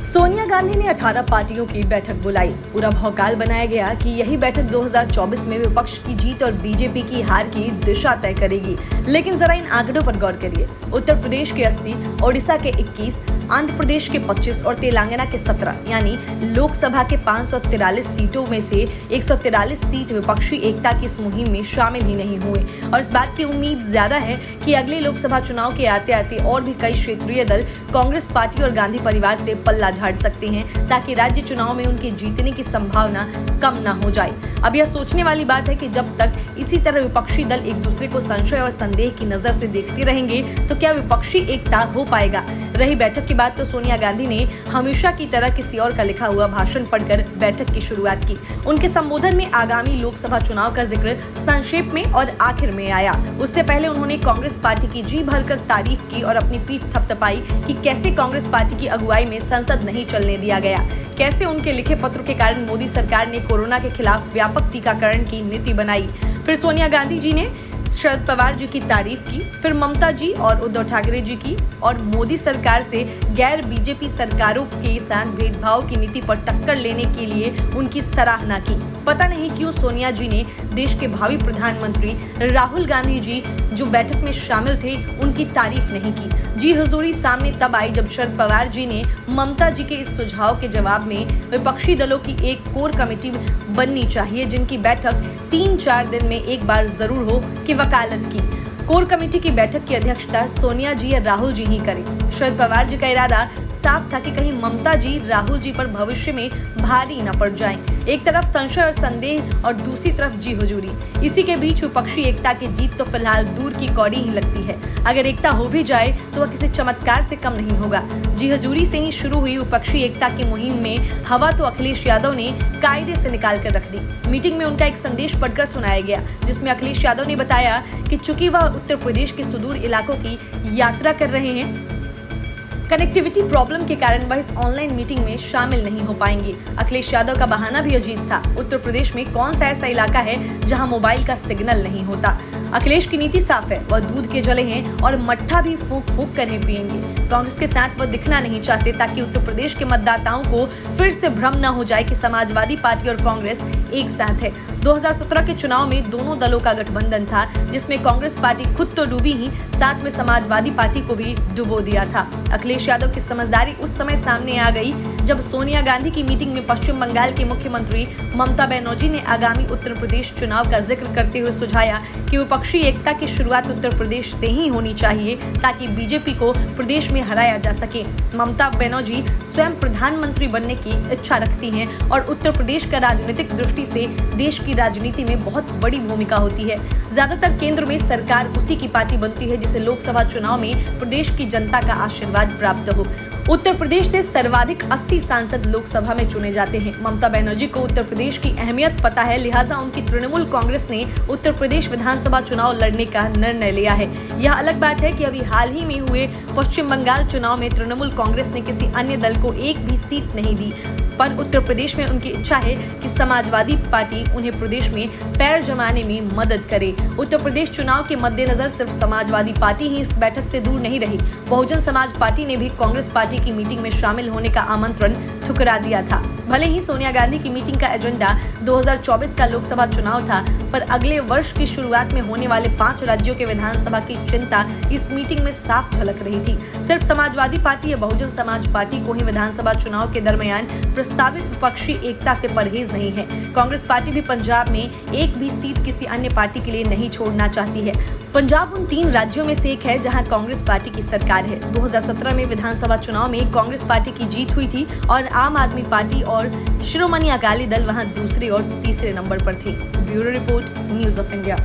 सोनिया गांधी ने 18 पार्टियों की बैठक बुलाई। पूरा भौकाल बनाया गया कि यही बैठक 2024 में विपक्ष की जीत और बीजेपी की हार की दिशा तय करेगी। लेकिन जरा इन आंकड़ों पर गौर करिए। उत्तर प्रदेश के 80, ओडिशा के 21, आंध्र प्रदेश के 25 और तेलंगाना के 17 यानी लोकसभा के 543 सीटों में से 143 सीट विपक्षी एकता की इस मुहिम में शामिल ही नहीं हुए। और इस बात की उम्मीद ज्यादा है कि अगले लोकसभा चुनाव के आते आते और भी कई क्षेत्रीय दल कांग्रेस पार्टी और गांधी परिवार से पल्ला झाड़ सकते हैं, ताकि राज्य चुनाव में उनके जीतने की संभावना कम न हो जाए। अब यह सोचने वाली बात है कि जब तक इसी तरह विपक्षी दल एक दूसरे को संशय और संदेह की नजर से देखते रहेंगे तो क्या विपक्षी एकता हो पाएगा। रही बैठक की बात, तो सोनिया गांधी ने हमेशा की तरह किसी और का लिखा हुआ भाषण पढ़कर बैठक की शुरुआत की। उनके संबोधन में आगामी लोकसभा चुनाव का जिक्र संक्षेप में और आखिर में आया। उससे पहले उन्होंने कांग्रेस पार्टी की जी भरकर तारीफ की और अपनी पीठ थपथपाई कि कैसे कांग्रेस पार्टी की अगुवाई में संसद नहीं चलने दिया गया, कैसे उनके लिखे पत्र के कारण मोदी सरकार ने कोरोना के खिलाफ व्यापक टीकाकरण की नीति बनाई। फिर सोनिया गांधी जी ने शरद पवार जी की तारीफ की, फिर ममता जी और उद्धव ठाकरे जी की, और मोदी सरकार से गैर बीजेपी सरकारों के साथ भेदभाव की नीति पर टक्कर लेने के लिए उनकी सराहना की। पता नहीं क्यों सोनिया जी ने देश के भावी प्रधानमंत्री राहुल गांधी जी जो बैठक में शामिल थे उनकी तारीफ नहीं की। जी हुजूरी सामने तब आई जब शरद पवार जी ने ममता जी के इस सुझाव के जवाब में विपक्षी दलों की एक कोर कमेटी बननी चाहिए जिनकी बैठक 3-4 दिन में एक बार जरूर हो की वकालत की। कोर कमेटी की बैठक की अध्यक्षता सोनिया जी या राहुल जी ही करें। शरद पवार जी का इरादा साफ था कि कहीं ममता जी राहुल जी पर भविष्य में भारी न पड़ जाएं। एक तरफ संशय और संदेह और दूसरी तरफ जी हुजूरी। इसी के बीच विपक्षी एकता की जीत तो फिलहाल दूर की कौड़ी ही लगती है। अगर एकता हो भी जाए तो वह किसी चमत्कार से कम नहीं होगा। जी हुजूरी से ही शुरू हुई विपक्षी एकता की मुहिम में हवा तो अखिलेश यादव ने कायदे से निकाल कर रख दी। मीटिंग में उनका एक संदेश पढ़कर सुनाया गया, जिसमें अखिलेश यादव ने बताया कि चूंकि वह उत्तर प्रदेश के सुदूर इलाकों की यात्रा कर रहे हैं, कनेक्टिविटी प्रॉब्लम के कारण वह इस ऑनलाइन मीटिंग में शामिल नहीं हो पाएंगे। अखिलेश यादव का बहाना भी अजीब था। उत्तर प्रदेश में कौन सा ऐसा इलाका है जहां मोबाइल का सिग्नल नहीं होता। अखिलेश की नीति साफ है, वह दूध के जले हैं और मट्ठा भी फूक फूक कर ही पिएंगे। कांग्रेस के साथ वह दिखना नहीं चाहते ताकि उत्तर प्रदेश के मतदाताओं को फिर से भ्रम न हो जाए कि समाजवादी पार्टी और कांग्रेस एक साथ है। 2017 के चुनाव में दोनों दलों का गठबंधन था, जिसमें कांग्रेस पार्टी खुद तो डूबी ही, साथ में समाजवादी पार्टी को भी डुबो दिया था। अखिलेश यादव की समझदारी उस समय सामने आ गई जब सोनिया गांधी की मीटिंग में पश्चिम बंगाल के मुख्यमंत्री ममता बनर्जी ने आगामी उत्तर प्रदेश चुनाव का जिक्र करते हुए सुझाया कि विपक्षी एकता की शुरुआत उत्तर प्रदेश से ही होनी चाहिए ताकि बीजेपी को प्रदेश में हराया जा सके। ममता बनर्जी स्वयं प्रधानमंत्री बनने की इच्छा रखती हैं और उत्तर प्रदेश का राजनीतिक दृष्टि से देश की राजनीति में बहुत बड़ी भूमिका होती है। ज्यादातर केंद्र में सरकार उसी की पार्टी बनती है जिसे लोकसभा चुनाव में प्रदेश की जनता का आशीर्वाद प्राप्त हो। उत्तर प्रदेश से सर्वाधिक 80 सांसद लोकसभा में चुने जाते हैं। ममता बनर्जी को उत्तर प्रदेश की अहमियत पता है, लिहाजा उनकी तृणमूल कांग्रेस ने उत्तर प्रदेश विधानसभा चुनाव लड़ने का निर्णय लिया है। यह अलग बात है कि अभी हाल ही में हुए पश्चिम बंगाल चुनाव में तृणमूल कांग्रेस ने किसी अन्य दल को एक भी सीट नहीं दी, पर उत्तर प्रदेश में उनकी इच्छा है कि समाजवादी पार्टी उन्हें प्रदेश में पैर जमाने में मदद करे। उत्तर प्रदेश चुनाव के मद्देनजर सिर्फ समाजवादी पार्टी ही इस बैठक से दूर नहीं रही। बहुजन समाज पार्टी ने भी कांग्रेस पार्टी की मीटिंग में शामिल होने का आमंत्रण ठुकरा दिया था। भले ही सोनिया गांधी की मीटिंग का एजेंडा 2024 का लोकसभा चुनाव था, पर अगले वर्ष की शुरुआत में होने वाले 5 राज्यों के विधानसभा की चिंता इस मीटिंग में साफ झलक रही थी। सिर्फ समाजवादी पार्टी या बहुजन समाज पार्टी को ही विधानसभा चुनाव के दरमियान प्रस्तावित विपक्षी एकता से परहेज नहीं है। कांग्रेस पार्टी भी पंजाब में एक भी सीट किसी अन्य पार्टी के लिए नहीं छोड़ना चाहती है। पंजाब उन 3 राज्यों में से एक है जहां कांग्रेस पार्टी की सरकार है। 2017 में विधानसभा चुनाव में कांग्रेस पार्टी की जीत हुई थी और आम आदमी पार्टी और शिरोमणि अकाली दल वहां दूसरे और तीसरे नंबर पर थे। Bureau report, news of India.